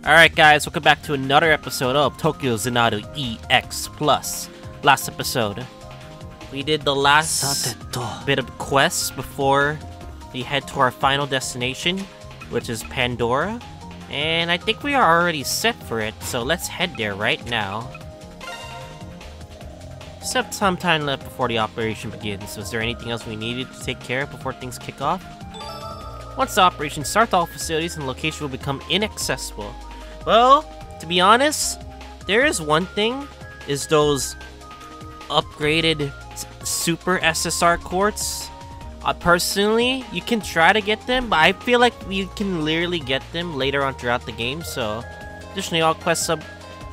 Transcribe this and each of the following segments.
Alright guys, welcome back to another episode of Tokyo Xanadu EX Plus. Last episode, we did the last bit of quests before we head to our final destination, which is Pandora. And I think we are already set for it, so let's head there right now. Just have some time left before the operation begins. Was there anything else we needed to take care of before things kick off? Once the operation starts, all facilities and locations will become inaccessible. Well, to be honest, there is one thing, is those upgraded super SSR quartz. Personally, you can try to get them, but I feel like you can literally get them later on throughout the game, so additionally all quest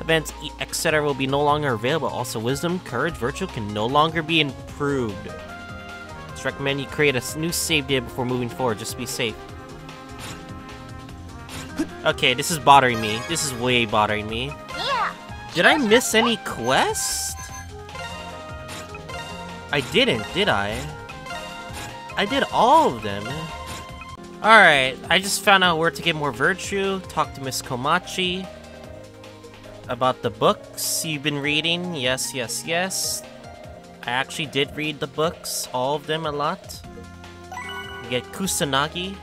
events, etc. will be no longer available. Also, wisdom, courage, virtue can no longer be improved. Let's recommend you create a new save data before moving forward, just to be safe. Okay, this is bothering me. This is way bothering me. Yeah. Did I miss any quest? I didn't, did I? I did all of them. Alright, I just found out where to get more virtue. Talk to Miss Komachi about the books you've been reading. Yes, yes, yes. I actually did read the books, all of them a lot. You get Kusanagi.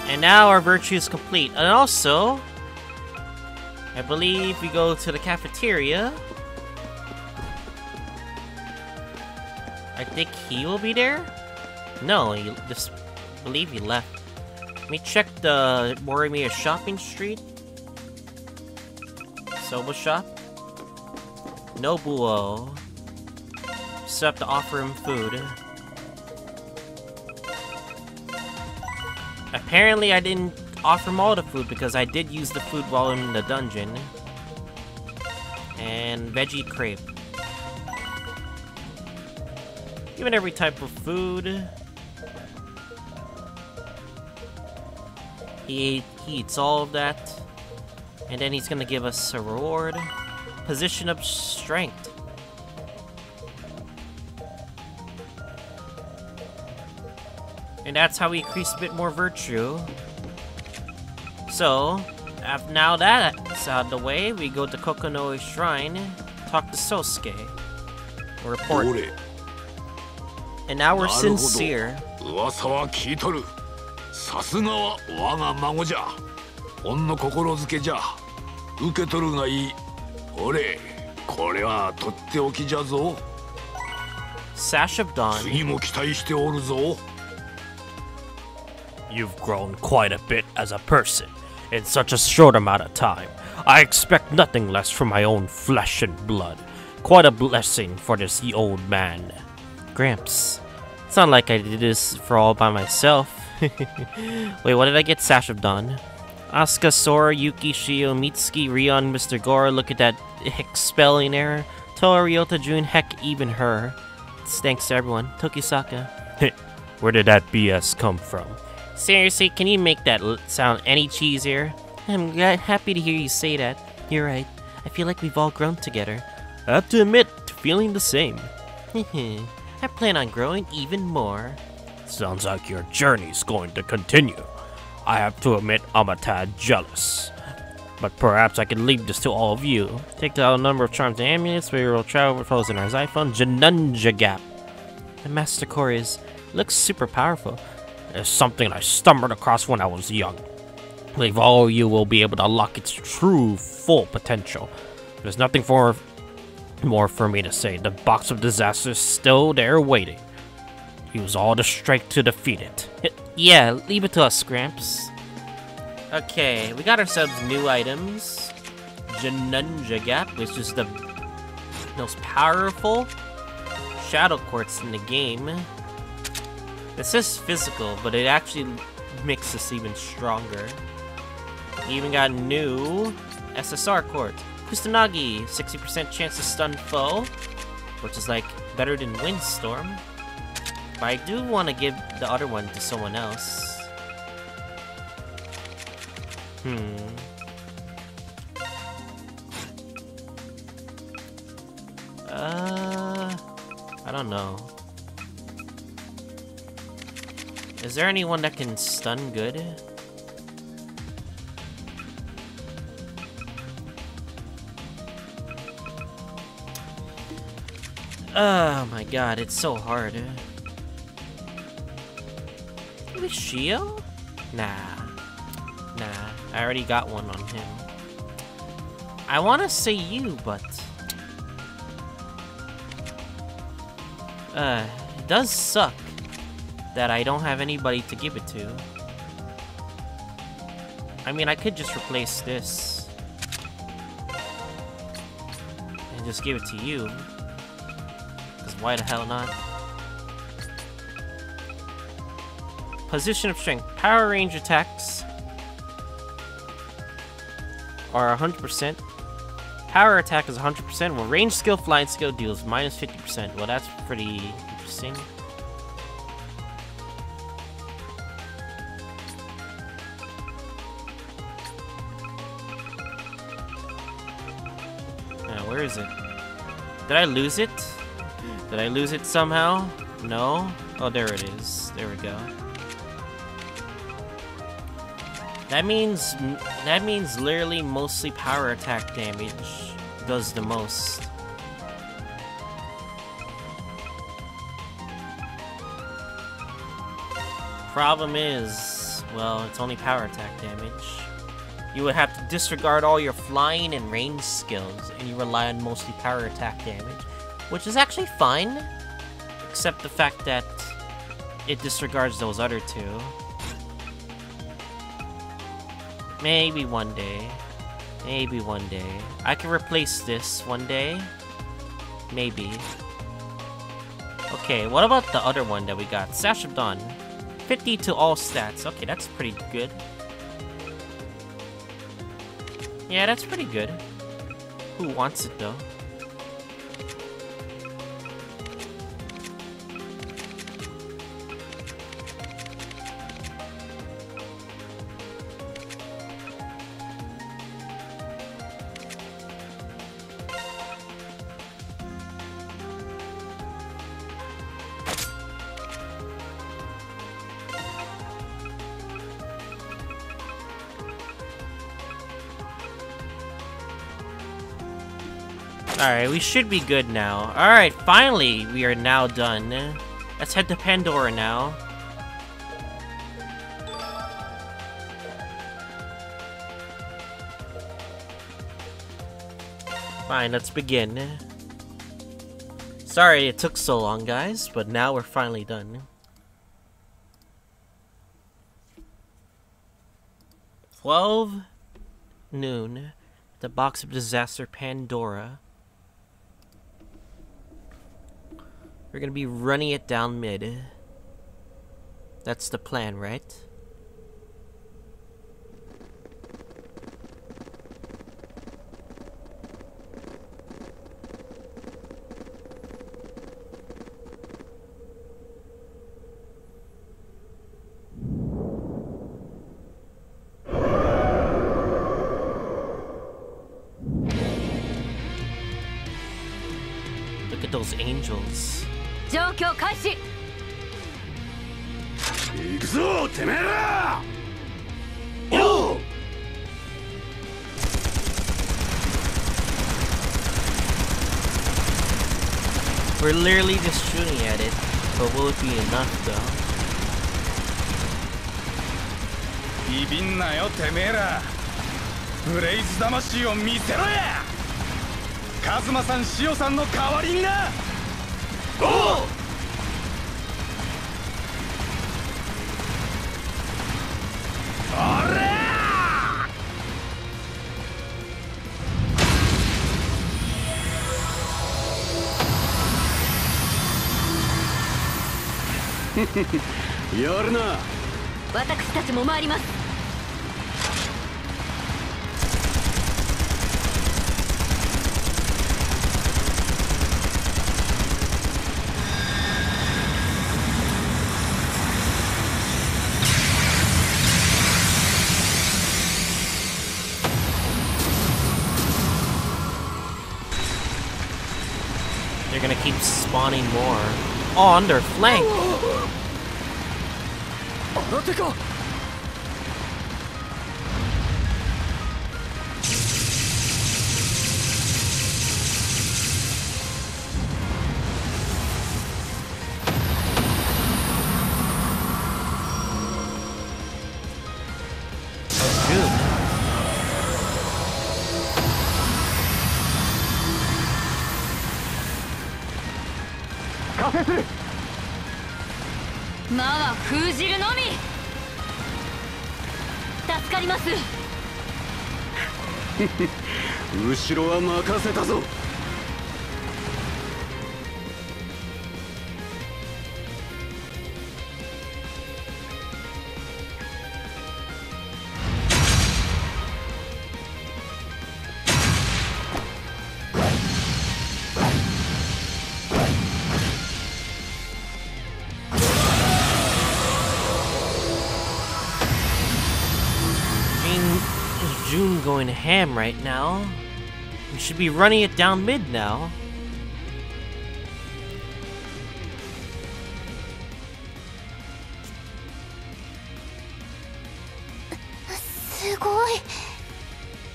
And now our virtue is complete. And also, I believe we go to the cafeteria. I think he will be there? No, he just believe he left. Let me check the Morimiya shopping street. Soba shop. Nobuo. Still have to offer him food. Apparently I didn't offer him all the food because I did use the food while in the dungeon. And veggie crepe. Given every type of food. He eats all of that. And then he's gonna give us a reward. Position of strength. And that's how we increase a bit more virtue. So, now that's out of the way, we go to Kokonoe Shrine, talk to Sosuke, report. And now we're sincere. Sash of Dawn. You've grown quite a bit as a person in such a short amount of time. I expect nothing less from my own flesh and blood. Quite a blessing for this old man. Gramps, it's not like I did this for all by myself. Wait, what did I get? Sash of Dawn. Asuka, Sora, Yuki, Shio, Mitsuki, Rion, Mr. Gora, look at that heck spelling error. Toa, Ryota, June, heck, even her. Thanks to everyone. Tokisaka. Where did that BS come from? Seriously, can you make that sound any cheesier? I'm happy to hear you say that. You're right. I feel like we've all grown together. I have to admit to feeling the same. I plan on growing even more. Sounds like your journey's going to continue. I have to admit I'm a tad jealous. But perhaps I can leave this to all of you. Take out a number of charms and amulets. We will travel with foes in our iPhone. Janunja Gap. The Master Core looks super powerful. It's something I stumbled across when I was young. I believe all of you will be able to unlock its true, full potential. There's nothing more for me to say. The box of disaster is still there waiting. Use all the strength to defeat it. Yeah, leave it to us, Gramps. Okay, we got ourselves new items. Janunja Gap, which is the most powerful shadow quartz in the game. It says physical, but it actually makes us even stronger. We even got new SSR quartz. Kusanagi, 60% chance to stun foe, which is like better than Windstorm. But I do want to give the other one to someone else. don't know. Is there anyone that can stun good? Oh my god, it's so hard. Maybe Shio? Nah. Nah, I already got one on him. I wanna say you, but... it does suck that I don't have anybody to give it to. I mean, I could just replace this. And just give it to you. Because why the hell not? Position of strength. Power range attacks are 100%. Power attack is 100%. Well, range skill, flying skill deals minus 50%. Well, that's pretty interesting. Where is it? Did I lose it? Did I lose it somehow? No? Oh, there it is. There we go. That means literally mostly power attack damage does the most. Problem is, well, it's only power attack damage. You would have to disregard all your flying and range skills, and you rely on mostly power attack damage, which is actually fine, except the fact that it disregards those other two. Maybe one day. Maybe one day. I can replace this one day. Maybe. Okay, what about the other one that we got? Sash of Dawn. 50 to all stats. Okay, that's pretty good. Yeah, that's pretty good. Who wants it, though? Alright, we should be good now. Alright, finally, we are now done. Let's head to Pandora now. Fine, let's begin. Sorry it took so long, guys, but now we're finally done. 12 noon. The box of disaster Pandora. We're gonna be running it down mid. That's the plan, right? Look at those angels. 状況開始。行くぞてめえら。おう。We're literally just shooting at it, but will it be enough though? ビビんなよてめえら。ブレイズ魂を見せろや。カズマさん、シオさんの代わりにな。おう。おらやるな。私たちも参ります。 They're gonna keep spawning more. Oh, on their flank. June. 魔は封じるのみ。助かります。後ろは任せたぞ。June going ham right now. We should be running it down mid now.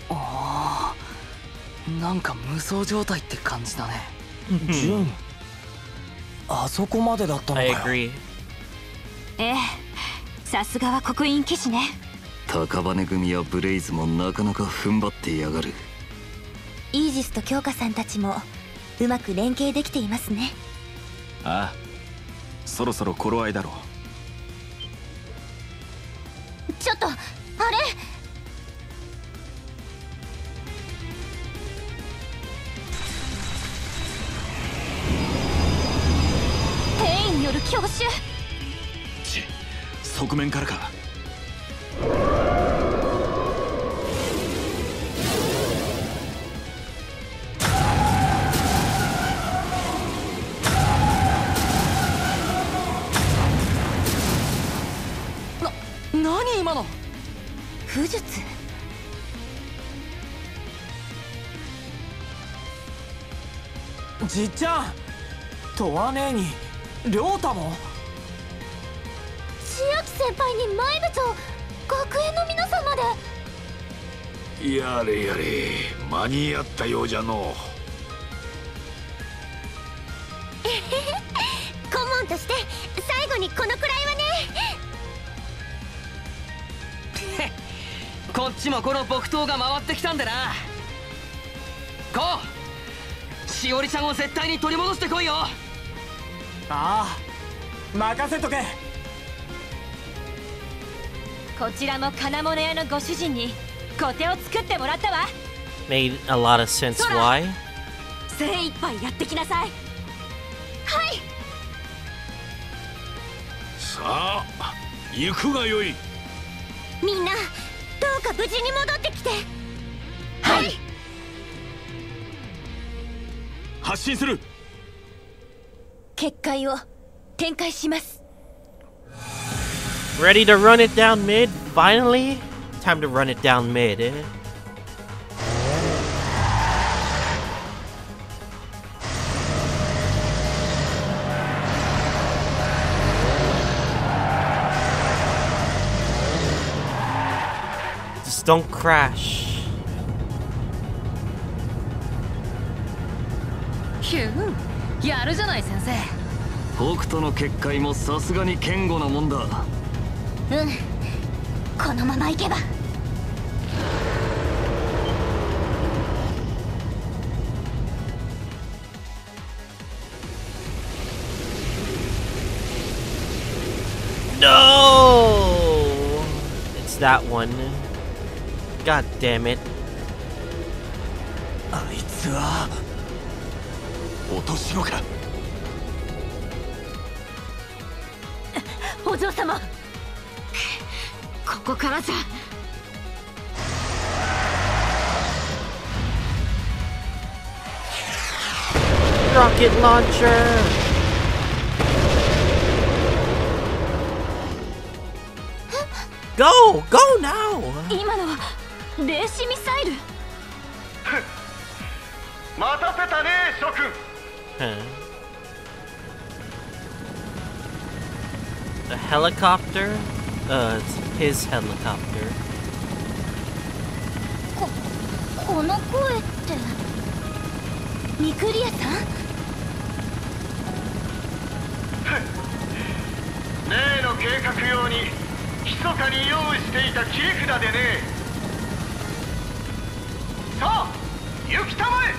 Oh, なんか無双状態って感じだね。ジュン、あそこまでだったのかよ。 I agree. ええ、さすがは刻印騎士ね。高羽組やブレイズもなかなか踏ん張ってやがる。イージスと京香さんたちもうまく連携できていますね。ああ、そろそろ頃合いだろう。ちょっとあれ、天意による強襲。側面からか。何今の？武術？じっちゃん、とわ姉に亮太も。千秋先輩に前部長、学園の皆さんまで。やれやれ、間に合ったようじゃの。顧問として最後にこのくらいはね。こっちもこの木刀が回ってきたんでな。こう、しおりちゃんを絶対に取り戻してこいよ。ああ、任せとけ。こちらも金物屋のご主人にコテを作ってもらったわ。 Made a lot of sense. Why? 精一杯やってきなさい。はい。さあ、行くがよい。みんなどうか無事に戻ってきて。はい。発進する。結界を展開します。 Ready to run it down mid? Finally? Time to run it down mid. Just don't crash. ヒュー、やるじゃない先生。北斗の結界もさすがに堅固なもんだ。このまま行けば。No! It's that one. God damn it. あいつは落とし子か。お嬢様、ここからじゃ。Rocket launcher! Go! Go now! 今のは霊視ミサイル。待たせたね諸君。Huh. A helicopter? It's his helicopter. この声ってミクリアさん？例の計画用に密かに用意していた切り札でね。さあ行きたまえ。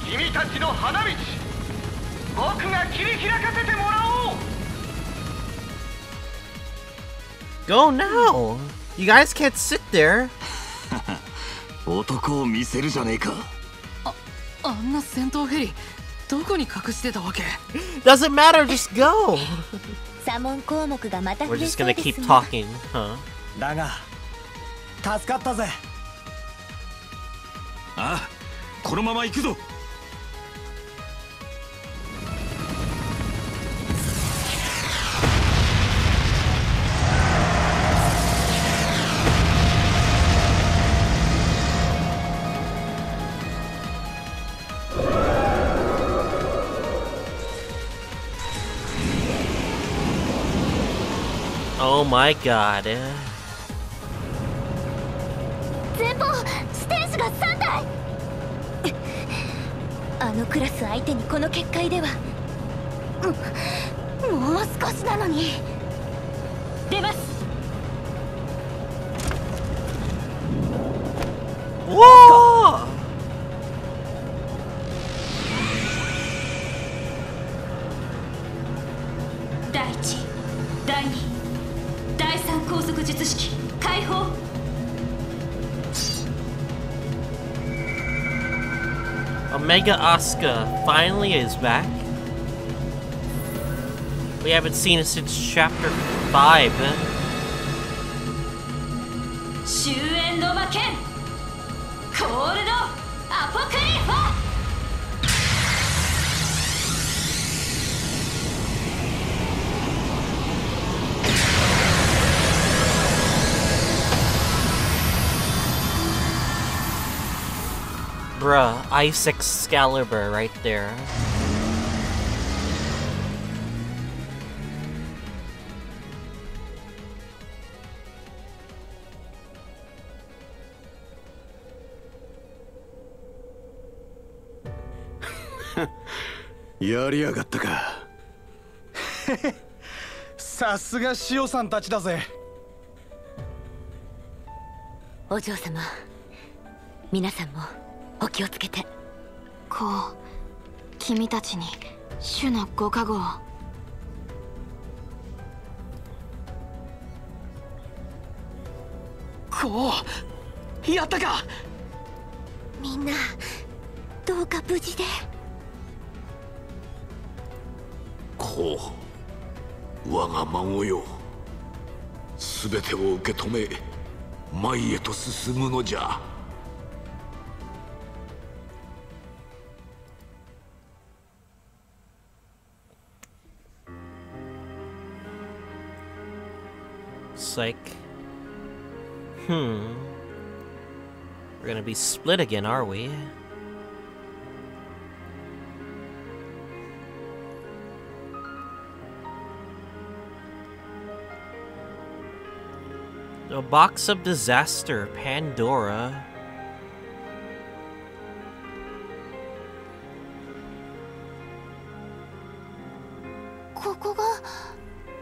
君たちの花道、僕が切り開かせてもらおう。 Go now! You guys can't sit there. 男を見せるじゃねえか。あんな戦闘ヘリどこに隠してたわけ？ Doesn't matter, just go! 左門項目がまた増 We're え just そう gonna です keep が。 talking, huh? だが助かったぜ。ああ、このまま行くぞ。Oh my god. 前方ステージが3台。あのクラス相手にこの結界では、もう少しなのに。出ます。 Whoa! 第1、第2、第3高速術式解放。 Omega Asuka finally is back. We haven't seen it since chapter 5. 終焉の魔剣コールドアポクリファ。 Bruh, Ice Excalibur right there. Yariagatta ka. さすが塩さんたちだぜ。お嬢様、皆さんもお気をつけて。こう、君たちに主のご加護を。こうやったか。みんなどうか無事で。こう、我が孫よ、すべてを受け止め前へと進むのじゃ。Like, we're gonna be split again, are we? A box of disaster, Pandora. ここが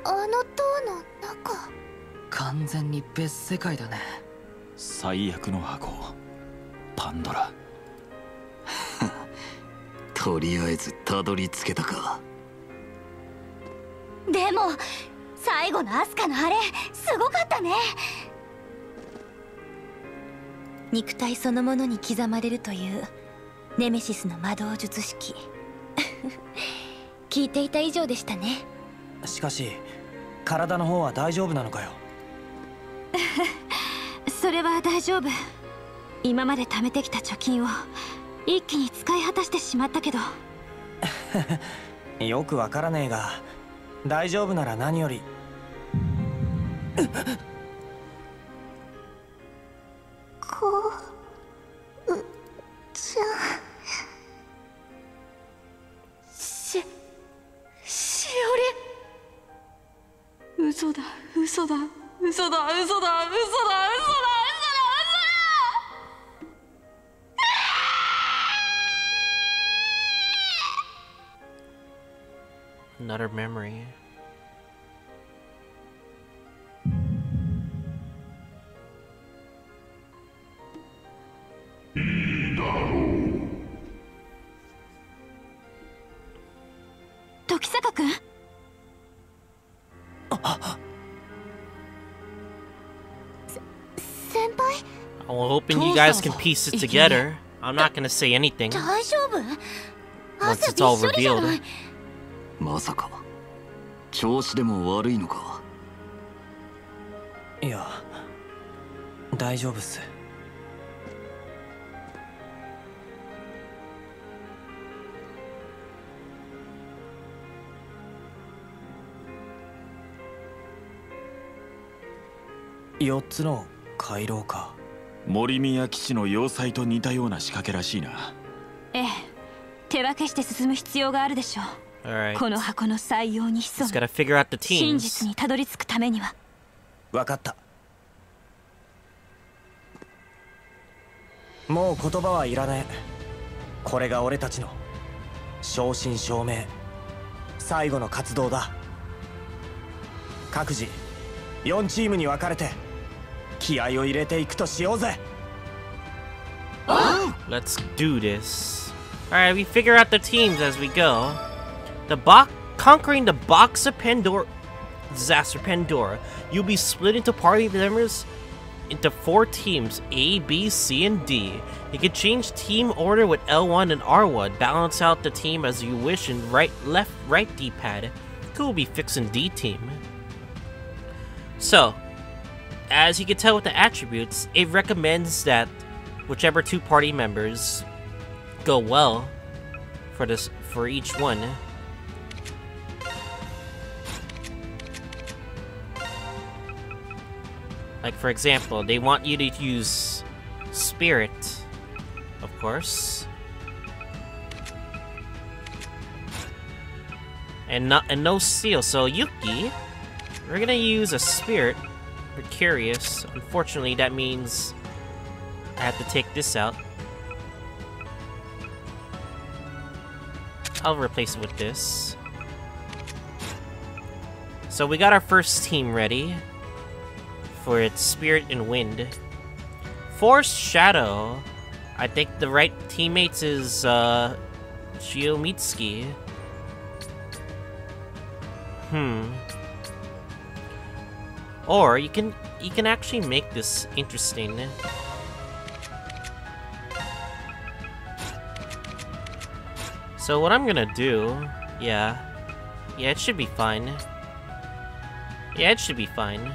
あの塔の中。完全に別世界だね。最悪の箱、パンドラ。とりあえずたどり着けたか。でも最後のアスカのあれすごかったね。肉体そのものに刻まれるというネメシスの魔導術式。聞いていた以上でしたね。しかし体の方は大丈夫なのかよ。それは大丈夫。今まで貯めてきた貯金を一気に使い果たしてしまったけど。よくわからねえが大丈夫なら何より。こうちゃん。嘘だ嘘だ嘘だ嘘だ嘘だ嘘だ嘘だ Another memory. Tokisaka-kun? Senpai? I'm hoping you guys can piece it together. I'm not gonna say anything 大丈夫? once it's all revealed. まさか調子でも悪いのか。いや大丈夫っす。4つの回廊か。森宮基地の要塞と似たような仕掛けらしいな。ええ、手分けして進む必要があるでしょう。 Alright. この箱の採用に潜 Just む gotta figure out the 真 teams. 実にたどり着くためには。分かった。もう言葉はいらねえ。これが俺たちの正真正銘最後の活動だ。各自4チームに分かれて気合を入れていくとしようぜ。 Let's do this. Alright, we figure out the teams as we go. Conquering the box of Pandora, disaster Pandora. You'll be split into party members into 4 teams, A, B, C, and D. You can change team order with L1 and R1. Balance out the team as you wish in right, left, right D-pad. Cool, be fixing D team. So, as you can tell with the attributes, it recommends that whichever 2 party members go well for each one. Like, for example, they want you to use Spirit, of course. And no Steel. So, Yuki, we're gonna use a Spirit. We're curious. Unfortunately, that means I have to take this out. I'll replace it with this. So we got our first team ready for its Spirit and Wind. Force Shadow. I think the right teammates is Shiomitsuki. Or you can actually make this interesting. So what I'm gonna do, yeah, it should be fine. Yeah, it should be fine.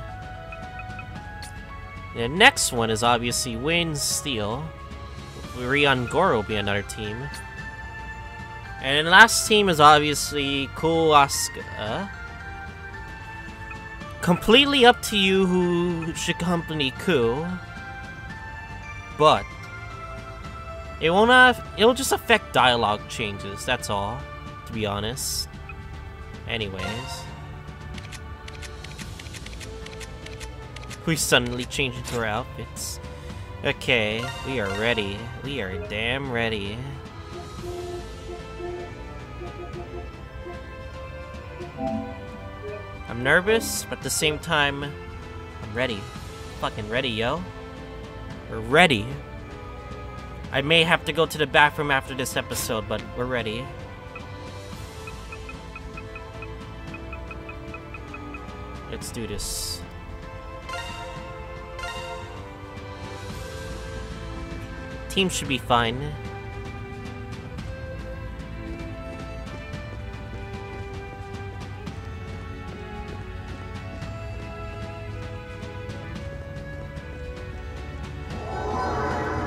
The next one is obviously Wind Steel. Rion Goro will be another team. And the last team is obviously Cool Asuka. Completely up to you who should accompany Ku. But it'll just affect dialogue changes, that's all, to be honest. Anyways. We suddenly change into our outfits. Okay, we are ready. We are damn ready. I'm nervous, but at the same time, I'm ready. Fucking ready, yo. We're ready. I may have to go to the bathroom after this episode, but we're ready. Let's do this. Team should be fine.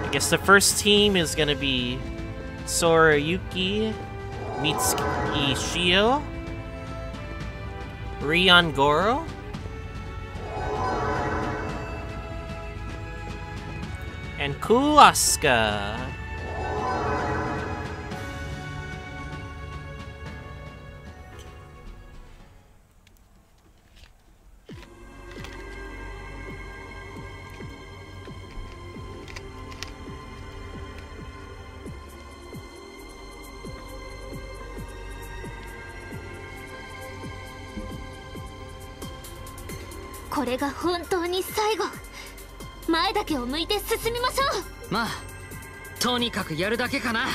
I guess the first team is gonna be Sorayuki, Mitsuki Shio, Rion Goro, and Cool Asuka. これが本当に最後。前だけを向いて進みましょう。まあとにかくやるだけかな。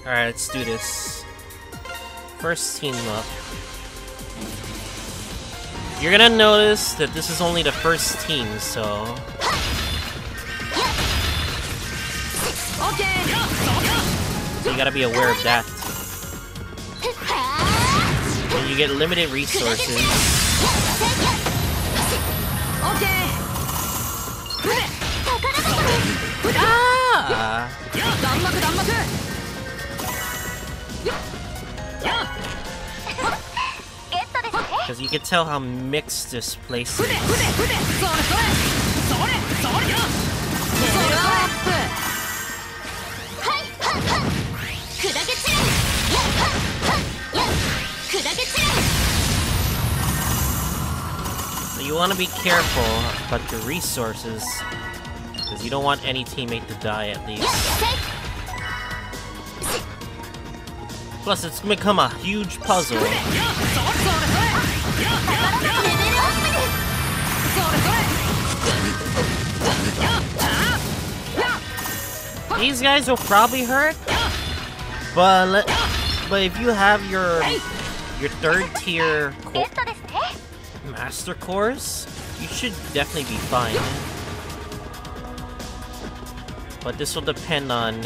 Alright, let's do this. First team up. You're gonna notice that this is only the first team, so... So you gotta be aware of that. And you get limited resources. Ah! Because you can tell how mixed this place is. So you want to be careful about your resources, because you don't want any teammate to die at least. Plus, it's gonna become a huge puzzle. These guys will probably hurt, but if you have your third tier master cores, you should definitely be fine. But this will depend on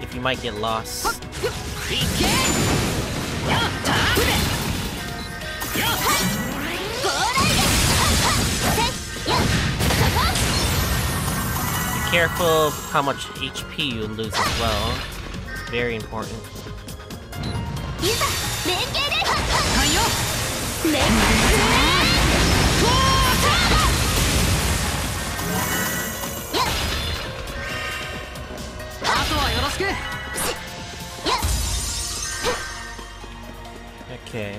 if you might get lost. Be careful of how much HP you lose as well. Very important. Okay.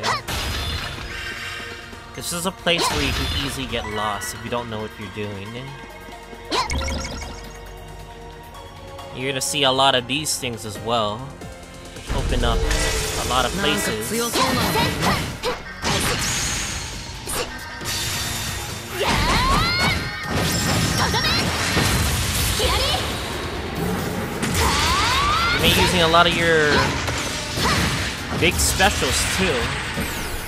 This is a place where you can easily get lost if you don't know what you're doing. You're gonna see a lot of these things as well, which open up a lot of places. You may be using a lot of your big specials too,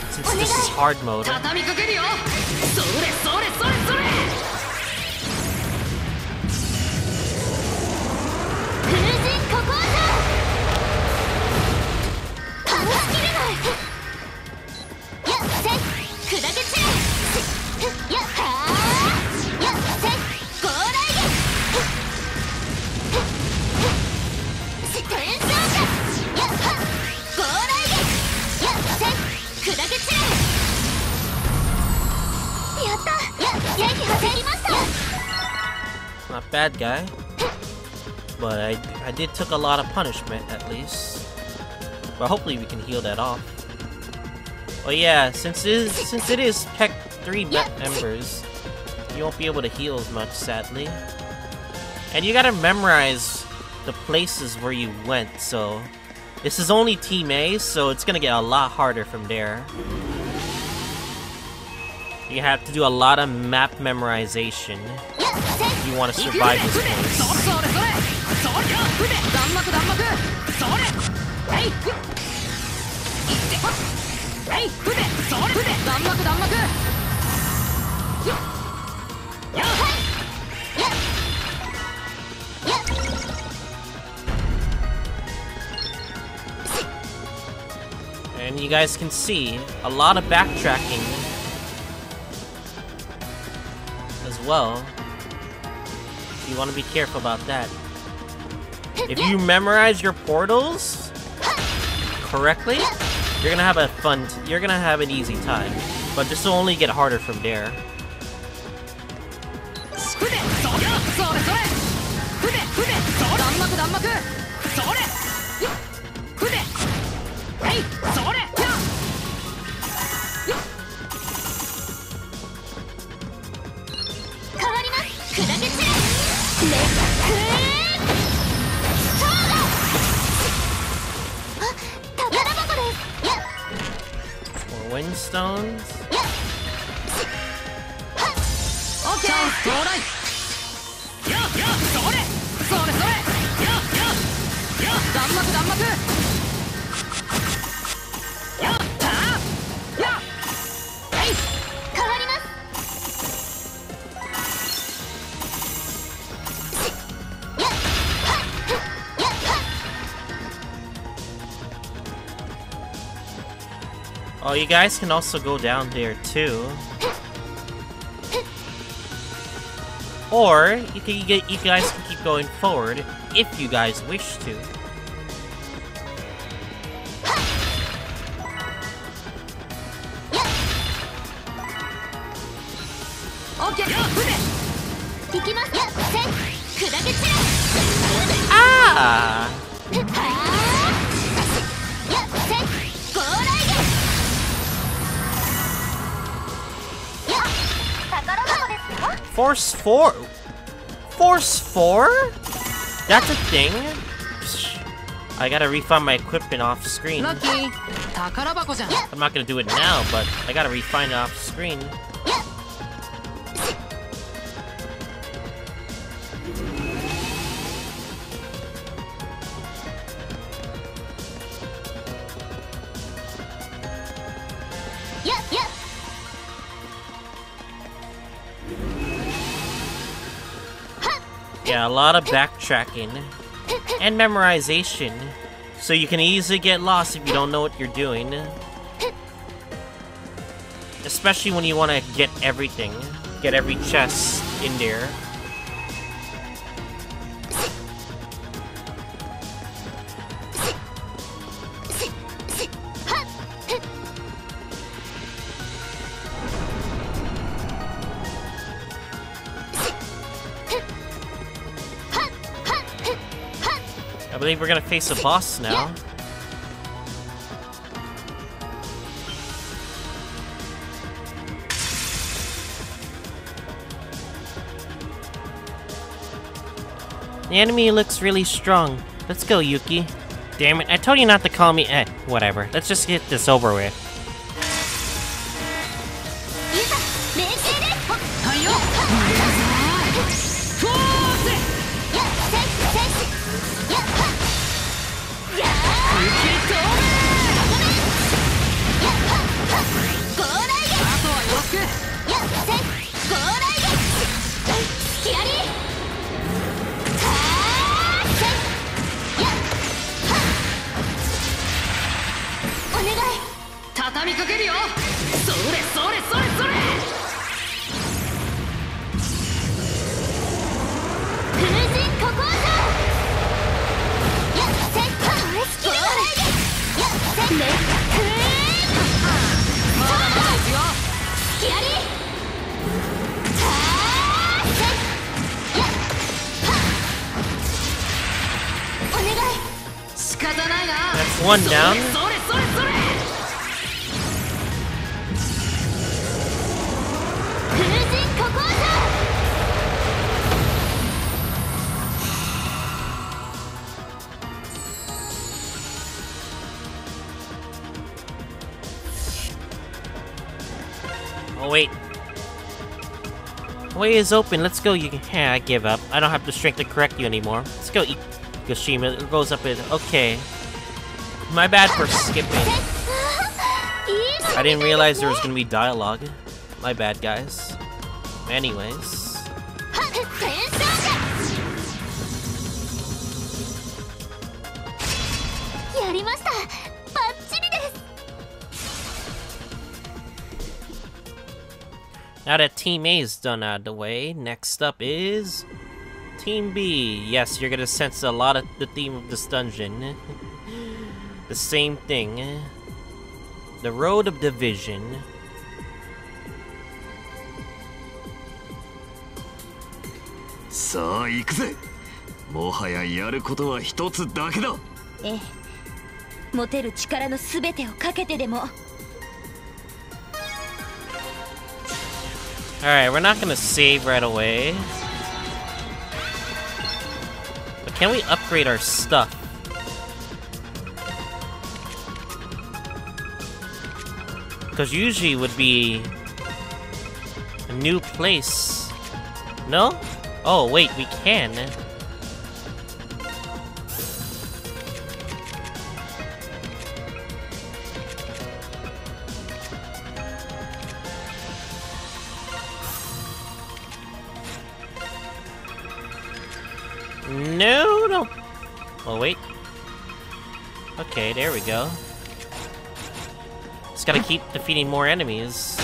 since this is hard mode. Not bad, guy. But I did took a lot of punishment, at least. But hopefully we can heal that off. Oh yeah, since it is Tech 3 members, you won't be able to heal as much, sadly. And you gotta memorize the places where you went, so... This is only Team A, so it's gonna get a lot harder from there. You have to do a lot of map memorization if you want to survive this place. And you guys can see a lot of backtracking as well. You want to be careful about that. If you memorize your portals correctly, you're gonna have you're gonna have an easy time. But this will only get harder from there. More wind stones. ャンス到来。やそれそれそれ。弾幕弾幕。やったやはい変わります。Oh, you guys can also go down there too. Or you guys can keep going forward if you guys wish to. Ah! Force 4? Force 4? That's a thing? I gotta refund my equipment off screen. I'm not gonna do it now, but I gotta refine it off screen. Yeah, a lot of backtracking and memorization, so you can easily get lost if you don't know what you're doing. Especially when you want to get everything, get every chest in there. I believe we're gonna face a boss now. The enemy looks really strong. Let's go, Yuki. Damn it, I told you not to call me. Whatever. Let's just get this over with. That's one down. Oh wait. Way is open. Let's go. You can. I give up. I don't have the strength to correct you anymore. Let's go. Yoshima. It goes up in. Okay. My bad for skipping. I didn't realize there was gonna be dialogue. My bad, guys. Anyways. Now that Team A is done out of the way, next up is Team B. Yes, you're gonna sense a lot of the theme of this dungeon. The same thing. The Road of Division. Sa, 行くぜ。もはややることは一つだけだ。ええ。持てる力のすべてをかけてでも。Alright, we're not gonna save right away. But can we upgrade our stuff? Because usually it would be a new place No? Oh, wait, we can. No, no. Oh, wait. Okay, there we go. Just gotta keep defeating more enemies.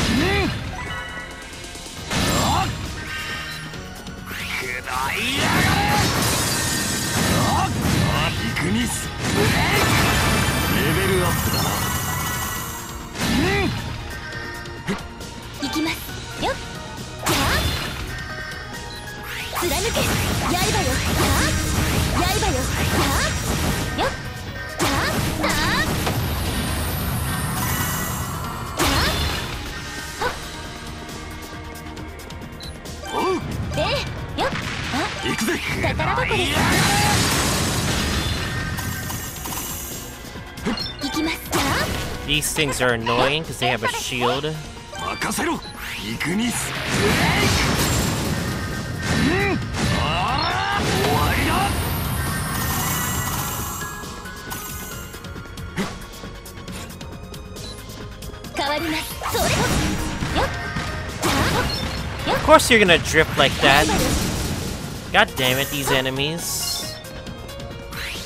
These things are annoying because they have a shield. Of course you're gonna drift like that. God damn it, these enemies.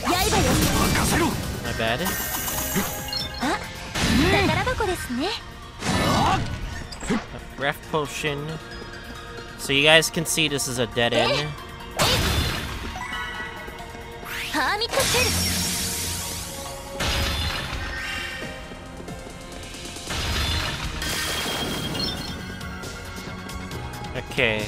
My bad. A breath potion. So you guys can see this is a dead end. Okay.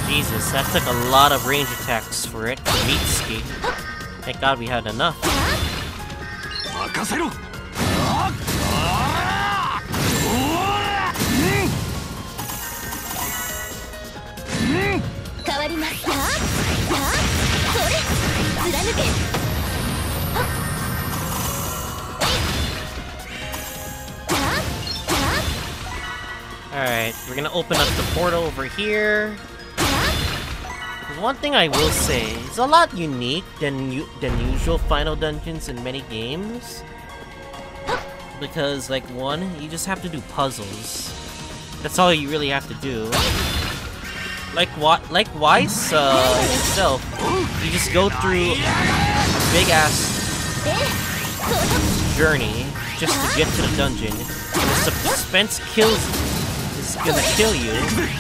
Jesus, that took a lot of range attacks for it to meet Ski. Thank God we had enough. Alright, we're gonna open up the portal over here. There's one thing I will say, it's a lot unique than usual final dungeons in many games. Because, like, one, you just have to do puzzles. That's all you really have to do. Like Weiss itself, you just go through a big-ass journey just to get to the dungeon. And the suspense is gonna kill you,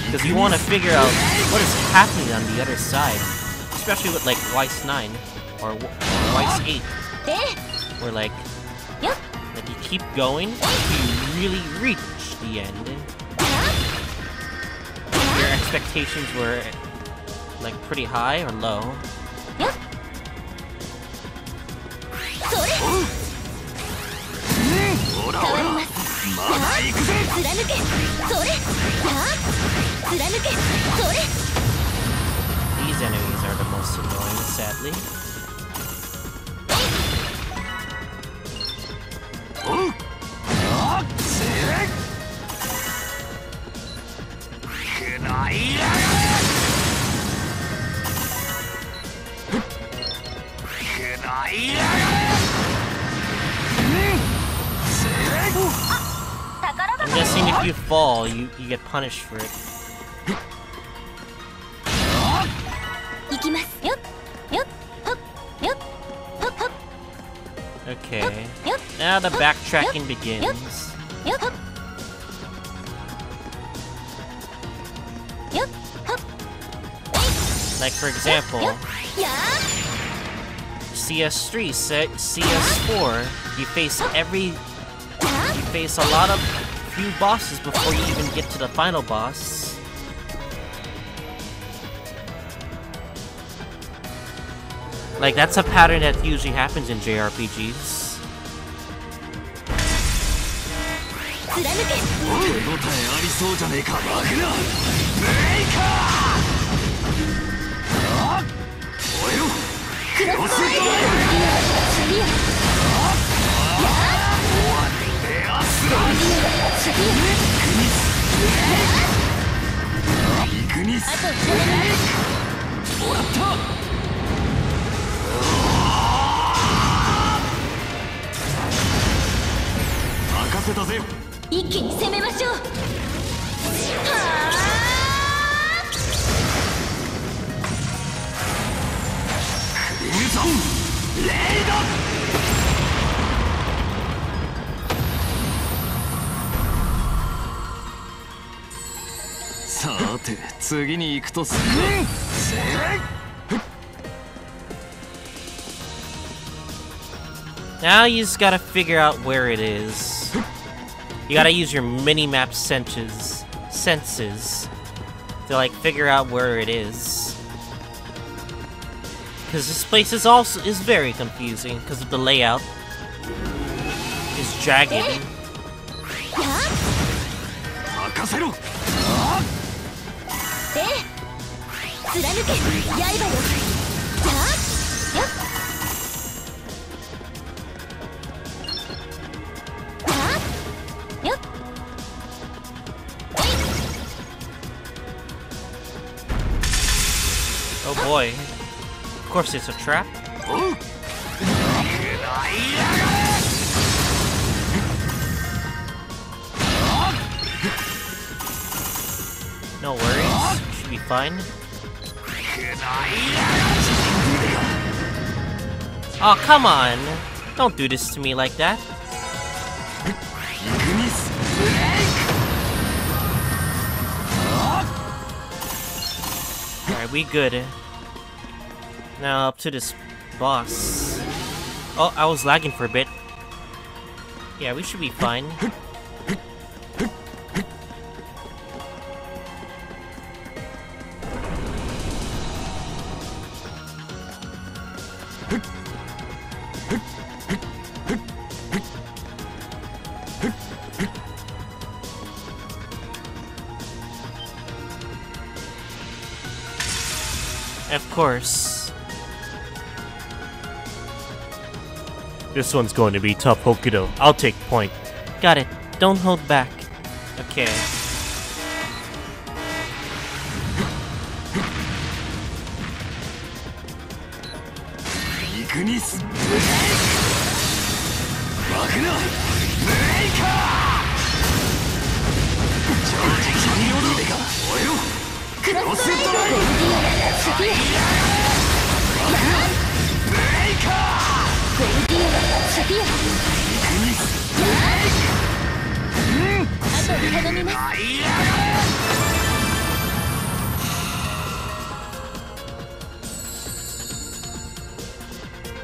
because you want to figure out what is happening on the other side. Especially with, like, Weiss 9, or Weiss 8. Where, like, you keep going until you really reach the end. Your expectations were, like, pretty high or low. These enemies are the most annoying, sadly. I'm guessing if you fall, you get punished for it. Okay. Now the backtracking begins. Like, for example, CS3, CS4, you face a lot of few bosses before you even get to the final boss. Like, that's a pattern that usually happens in JRPGs. 手応えありそうじゃねえか。マグナブレイカー。燃えろ。クロスドライブ。エアスライイグニス。もらった。任せたぜ。一気に攻めましょう。はあ。クリムゾンレイド。さて次に行くとする。Now you just gotta figure out where it is. You gotta use your mini-map senses to like figure out where it is. Because this place is very confusing because of the layout. It's jagged. Oh boy. Of course it's a trap. No worries. Should be fine. Oh, come on. Don't do this to me like that. Alright, we good. Now up to this boss. Oh, I was lagging for a bit. Yeah, we should be fine. Of course. This one's going to be tough, Hokuto. I'll take point. Got it. Don't hold back. Okay.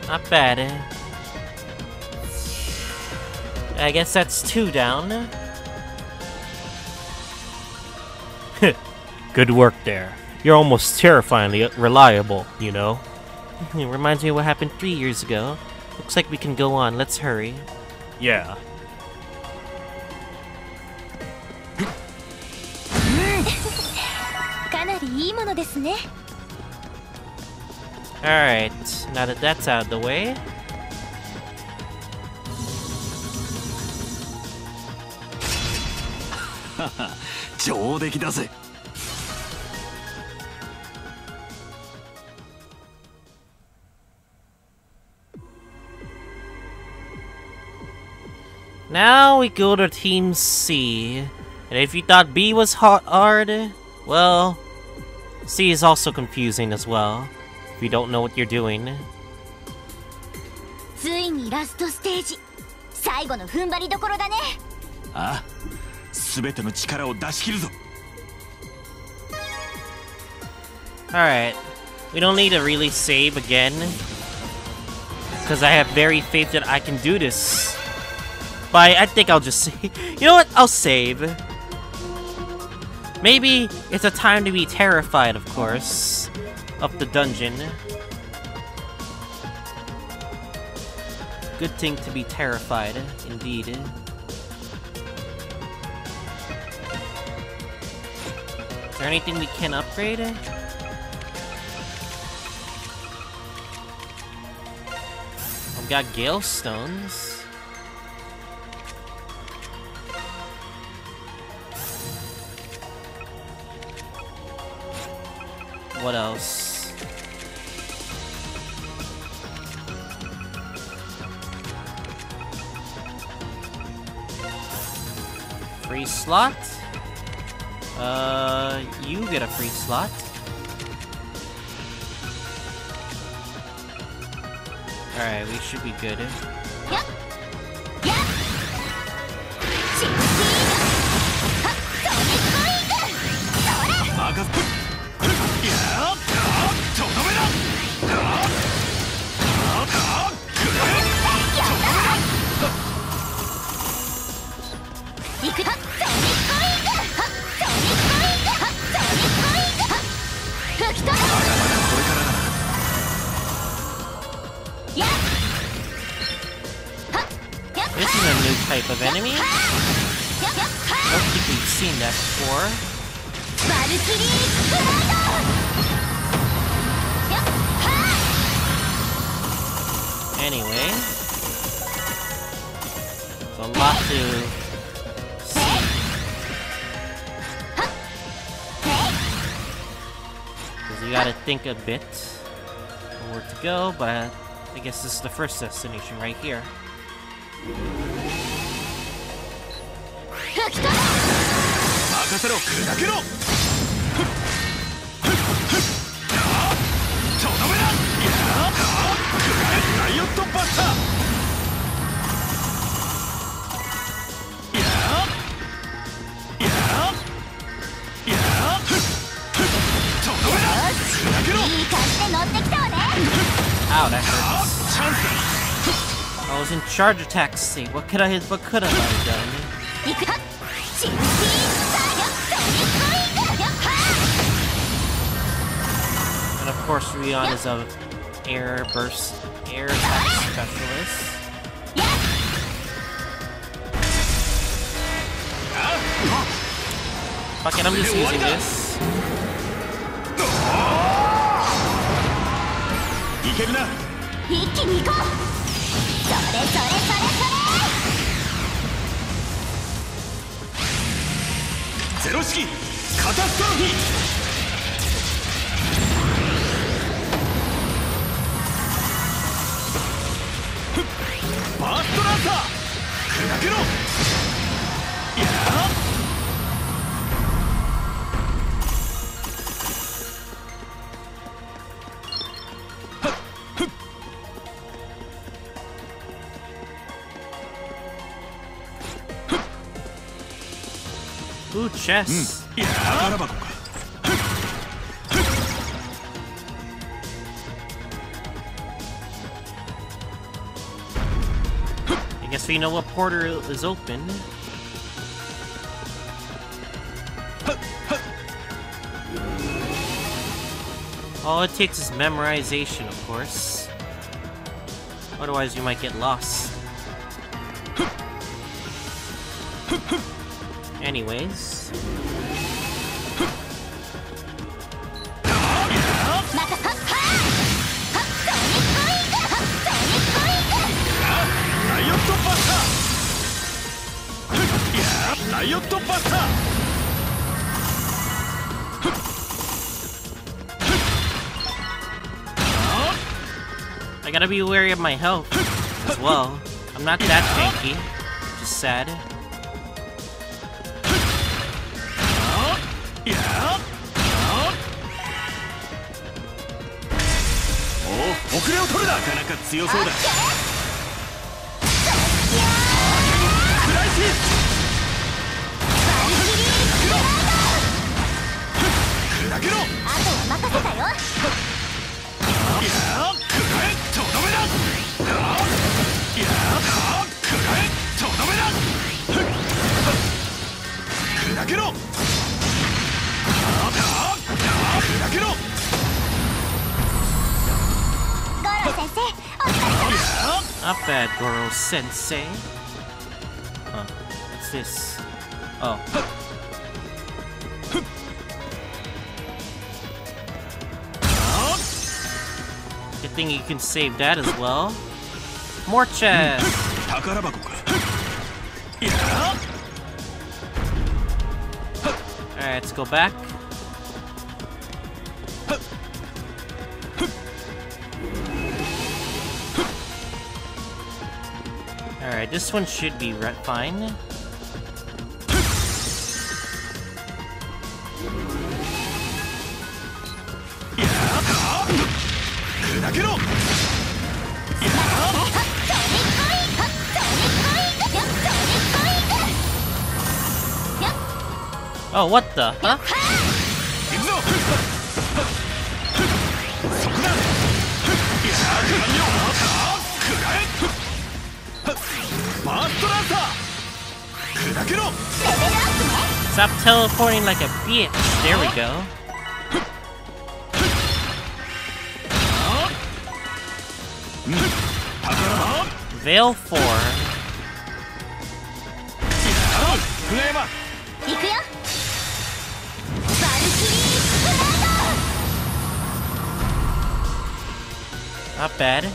Not bad, eh? I guess that's 2 down. Good work there. You're almost terrifyingly reliable, you know? It reminds me of what happened 3 years ago. Looks like we can go on. Let's hurry. Yeah. Alright, now that that's out of the way. Now we go to Team C. And if you thought B was hard, well, C is also confusing as well. If you don't know what you're doing. ついにラストステージ。最後の踏ん張りどころだね。ああ、すべての力を出し切るぞ。Alright, we don't need to really save again. because I have very faith that I can do this. But I think I'll just save. You know what? I'll save. Maybe it's a time to be terrified, of course, of the dungeon. Good thing to be terrified, indeed. Is there anything we can upgrade? I've got Gale Stones. What else? Free slot? You get a free slot. Alright, we should be good. This is a new type of enemy. I don't think we've seen that before. Anyway, there's a lot to see. Because you gotta think a bit where to go, but I guess this is the first destination right here. Ow, that hurts. I was in charge attack state. What could I have done? And of course, Rion is a air attack specialist. Fuck it, I'm just using this. Ooh, chess. I guess we know what portal is open. All it takes is memorization, of course. Otherwise, you might get lost. Anyways. I gotta be wary of my health as well. I'm not that tanky, just sad. Not bad, Goro Sensei. Huh. What's this? Oh. Good thing you can save that as well. More chest! Alright, let's go back. Alright, this one should be fine. Oh, what the? Huh? Stop teleporting like a bitch. There we go. Veil 4. Not bad.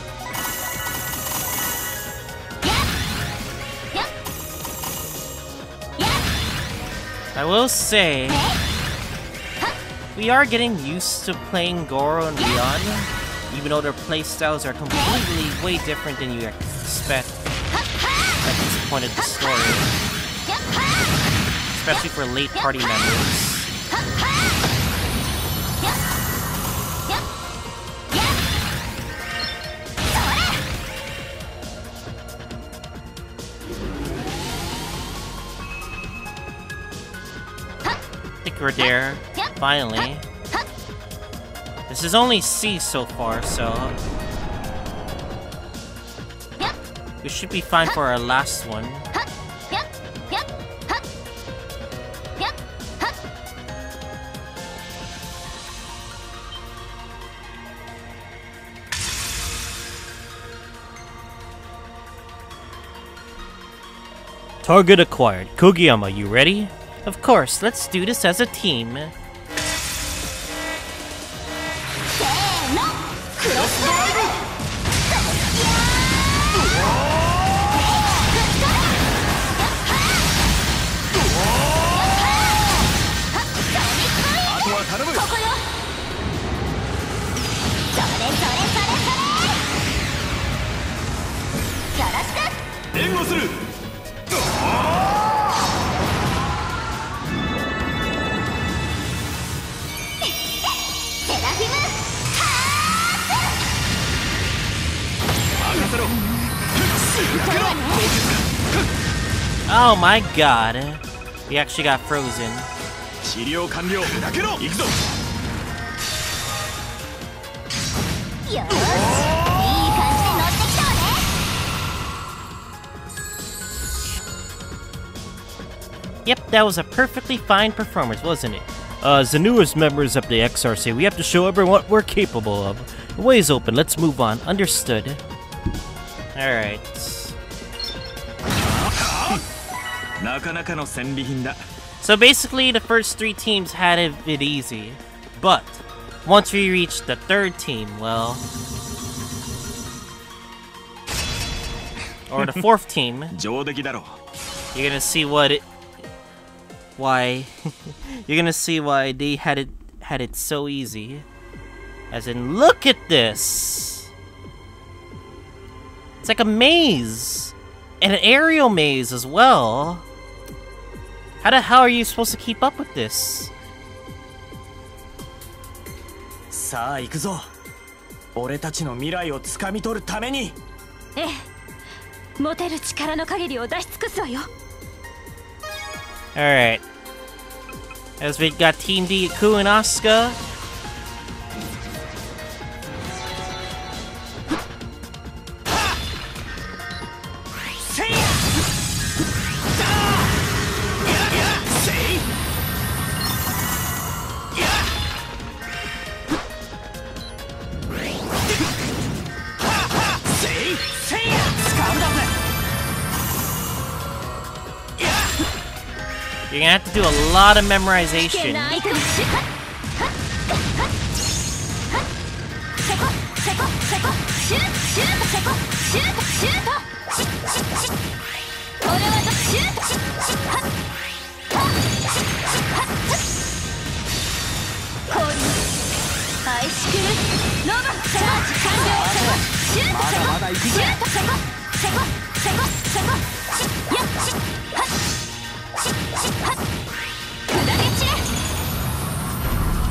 I will say, we are getting used to playing Goro and Beyond, even though their playstyles are completely way different than you expect at this point of the story. Especially for late party members. We're there, finally. This is only C so far, so we should be fine for our last one. Target acquired. Kogiyama, you ready? Of course, let's do this as a team. Oh my god. He actually got frozen. Yep, that was a perfectly fine performance, wasn't it? As the newest members of the XRC, we have to show everyone what we're capable of. The way is open, let's move on. Understood. Alright. So basically, the first 3 teams had it easy. But, once we reach the 3rd team, well... or the 4th team, you're gonna see what it... why... you're gonna see why they had it so easy. As in, look at this! It's like a maze! And an aerial maze as well! How the hell are you supposed to keep up with this? さあ行くぞ。俺たちの未来をつかみ取るために。ええ、持てる力の限りを出し尽くすわよ。Alright. As we got Team Deku and Asuka. You're gonna have to do a lot of memorization.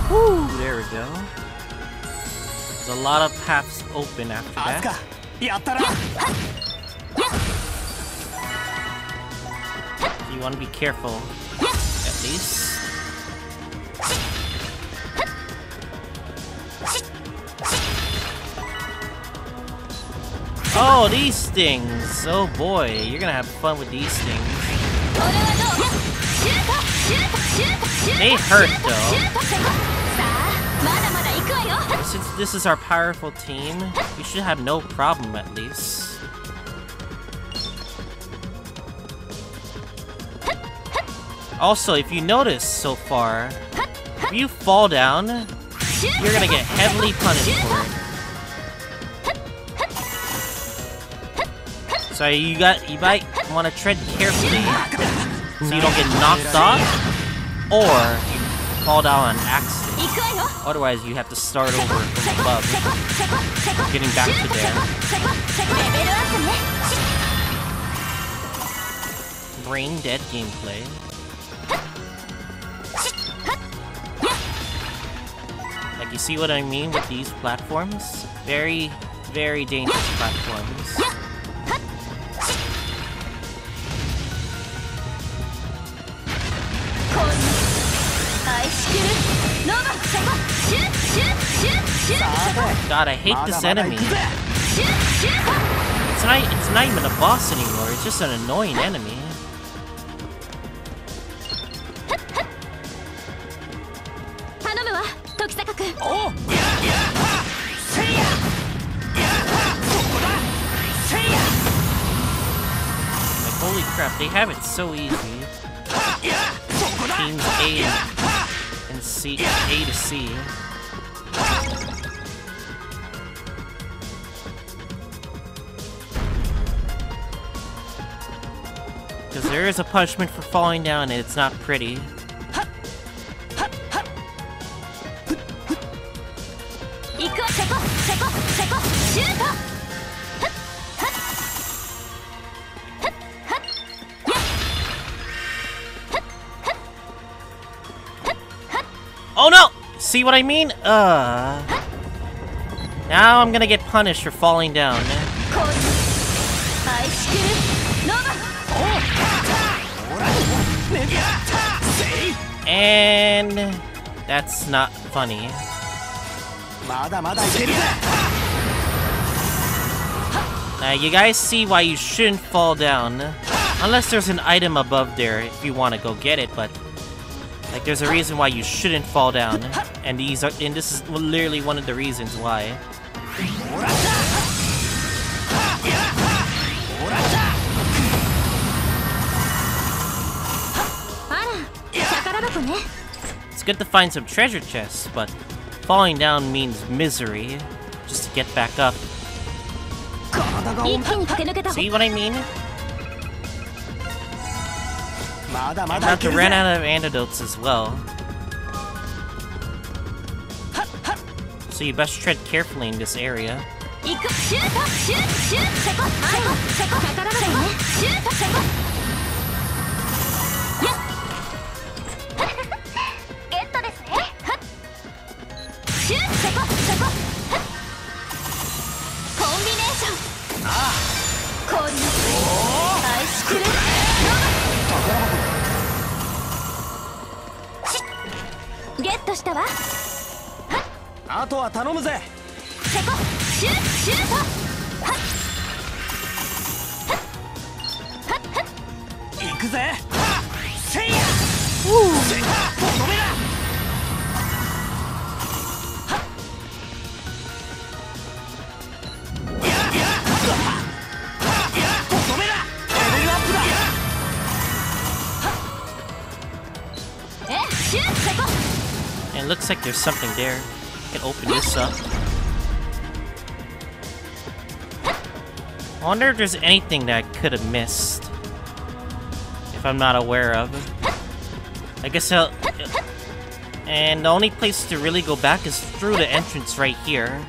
Woo, there we go. There's a lot of paths open after that. You want to be careful, at least. Oh, these things! Oh boy, you're gonna have fun with these things. They hurt though. Since this is our powerful team, we should have no problem at least. Also, if you notice so far, if you fall down, you're gonna get heavily punished for it. So you might want to tread carefully so you don't get knocked off or fall down on accident. Otherwise, you have to start over from above, getting back to there. Brain dead gameplay. Like, you see what I mean with these platforms? Very, very dangerous platforms. God, I hate this enemy. It's not even a boss anymore, it's just an annoying enemy. Like, holy crap, they have it so easy. Teams A and C, A to C. Because there is a punishment for falling down and it's not pretty. Oh no! See what I mean? Now I'm gonna get punished for falling down. And that's not funny. Now you guys see why you shouldn't fall down. Unless there's an item above there if you want to go get it, but like there's a reason why you shouldn't fall down. And this is literally one of the reasons why. It's good to find some treasure chests, but falling down means misery just to get back up. See what I mean? I'm about to run out of antidotes as well. So you best tread carefully in this area. looks like there's something there. I can open this up. I wonder if there's anything that I could have missed. If I'm not aware of. I guess I'll... And the only place to really go back is through the entrance right here.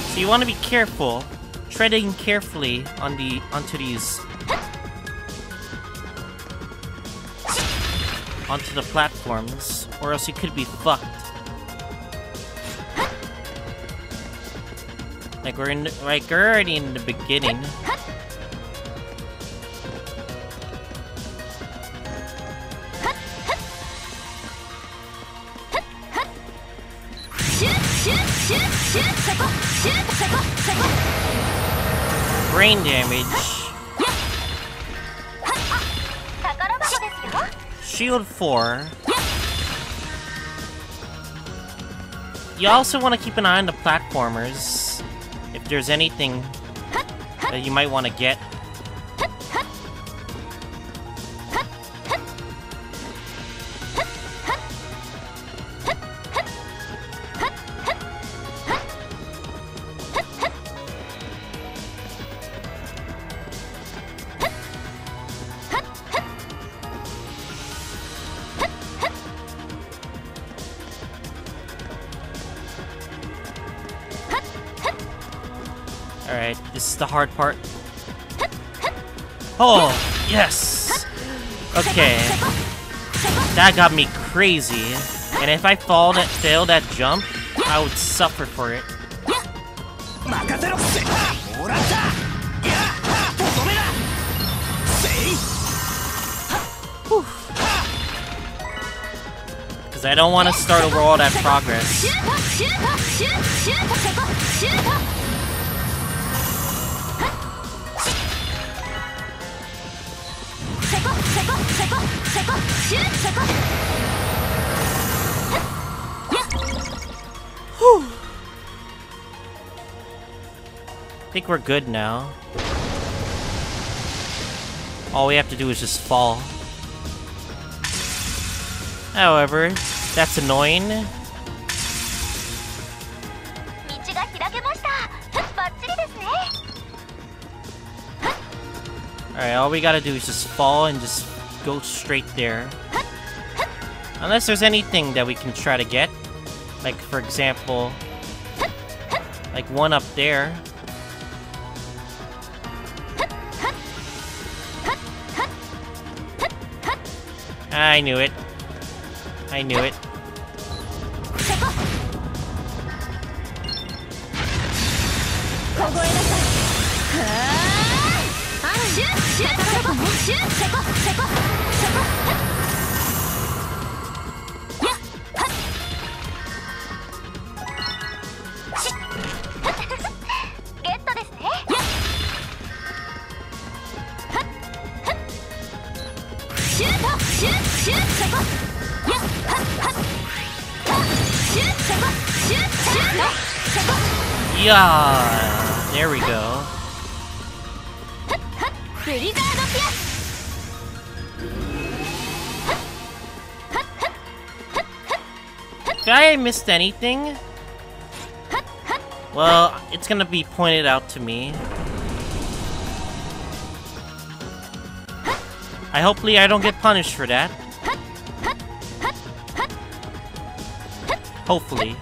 So you want to be careful. Treading carefully onto these... onto the platforms, or else you could be fucked. Like we're already in the beginning. Brain damage. Shield 4. You also want to keep an eye on the platformers. If there's anything that you might want to get. Alright, this is the hard part. Oh, yes! Okay. That got me crazy. And if I fail that jump, I would suffer for it. Because I don't want to start over all that progress. Whew. I think we're good now. All we have to do is just fall. However, that's annoying. Alright, all we gotta do is just fall and just go straight there. Unless there's anything that we can try to get. Like, for example, like one up there. I knew it. I knew it. Yeah, there we go. If I missed anything, well, it's gonna be pointed out to me. Hopefully I don't get punished for that. Hopefully.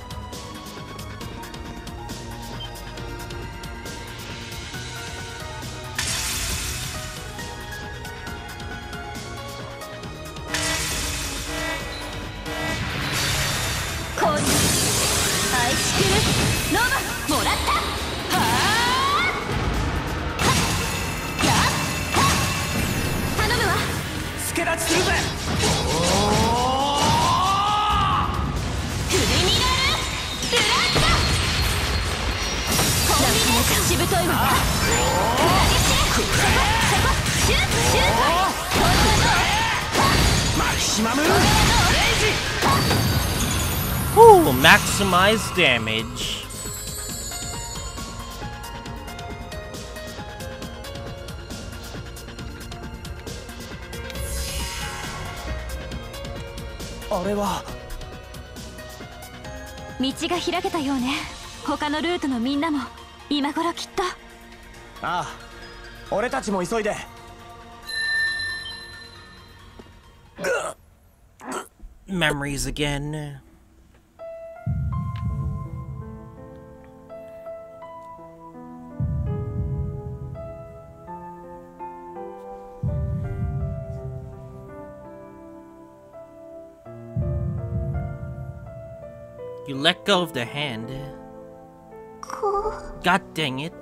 Ooh, maximize damage. あれは道が開けたようね。他のルートのみんなも今頃きっと。ああ、俺たちも急いで。Memories again. You let go of the hand. God dang it.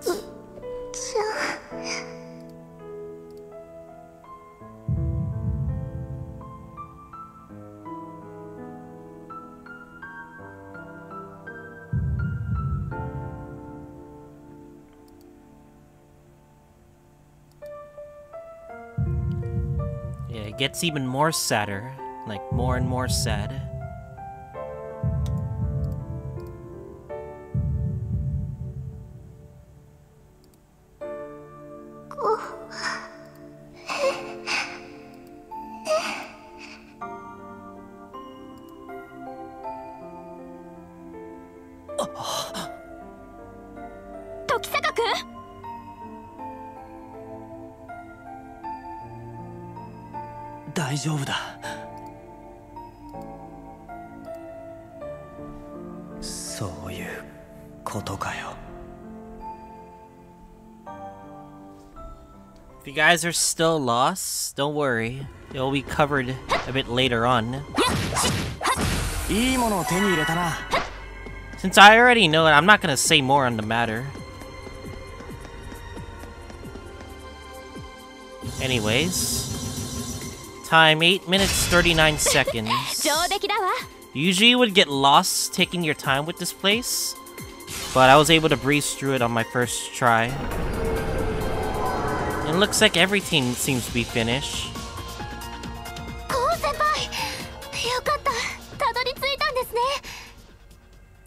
Yeah, it gets even more sadder. Like, more and more sad. Toki-saka-kun! 大丈夫だ。そういうことかよ。If you guys are still lost, don't worry. It'll be covered a bit later on. いいものを手に入れたな。Since I already know it, I'm not gonna say more on the matter. Anyways, time 8 minutes 39 seconds. Usually you would get lost taking your time with this place, but I was able to breeze through it on my first try. It looks like everything seems to be finished.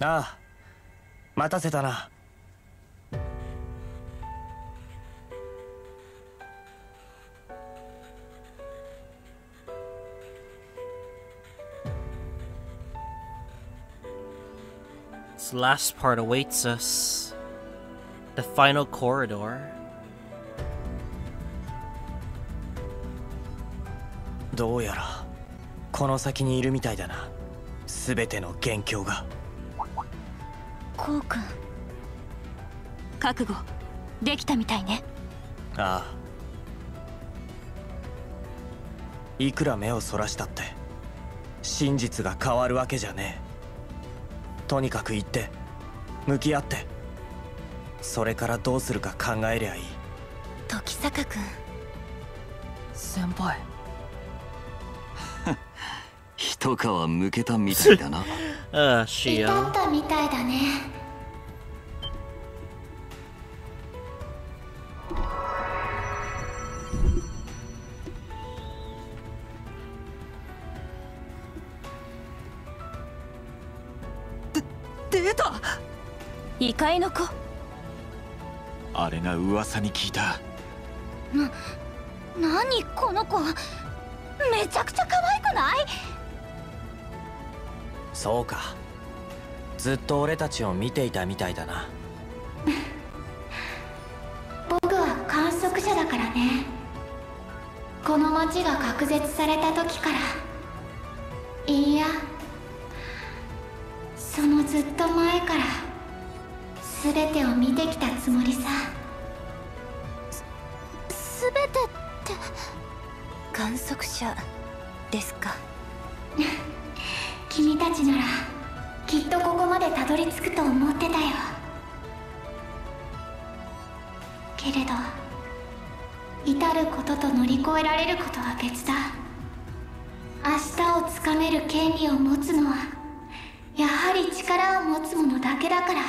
Ah, 待たせたな。This last part awaits us. The final corridor. どうやらこの先にいるみたいだな。すべての元凶が。こうくん、覚悟できたみたいね。ああ。いくら目をそらしたって真実が変わるわけじゃねえ。とにかく行って向き合って、それからどうするか考えりゃいい。時坂くん、先輩。一皮むけたみたいだな。Shio. 至ったみたいだね。出た。異界の子。あれが噂に聞いた。何この子、めちゃくちゃ可愛くない？そうか、ずっと俺たちを見ていたみたいだな。僕は観測者だからね。この町が隔絶された時から、いやそのずっと前から全てを見てきたつもりさ。全てって観測者ですか？君たちならきっとここまでたどり着くと思ってたよ。けれど至ることと乗り越えられることは別だ。明日をつかめる権利を持つのはやはり力を持つ者だけだから。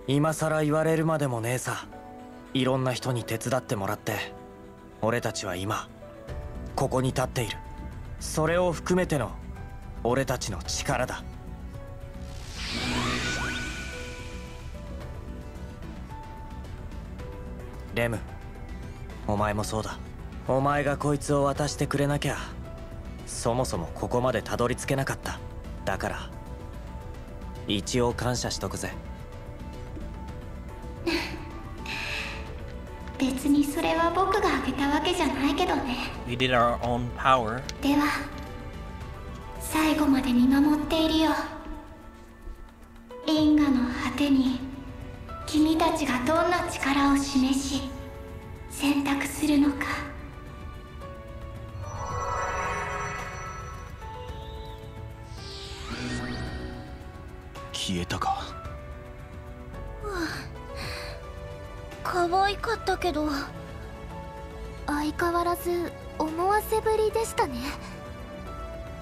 今さら言われるまでもねえさ。いろんな人に手伝ってもらって俺たちは今ここに立っている。それを含めての俺たちの力だ。レム、お前もそうだ。お前がこいつを渡してくれなきゃそもそもここまでたどり着けなかった。だから一応感謝しとくぜ。別にそれは僕があげたわけじゃないけどね。 We did our own power. では最後まで見守っているよ。因果の果てに君たちがどんな力を示し選択するのか。消えたか。可愛かったけど相変わらず思わせぶりでしたね。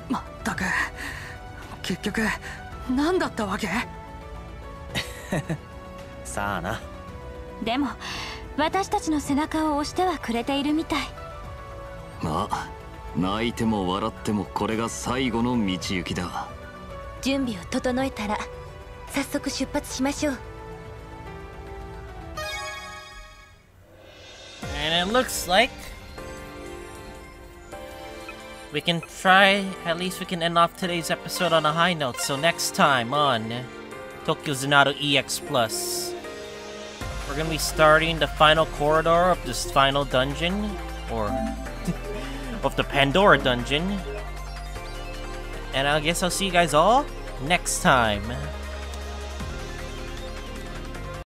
まったく結局何だったわけ？さあな。でも私たちの背中を押してはくれているみたい。まあ泣いても笑ってもこれが最後の道行きだ。準備を整えたら早速出発しましょう。 And it looks like we can try, at least we can end off today's episode on a high note. So next time on Tokyo Xanadu EX Plus, we're gonna be starting the final corridor of this final dungeon, or of the Pandora dungeon. And I guess I'll see you guys all next time.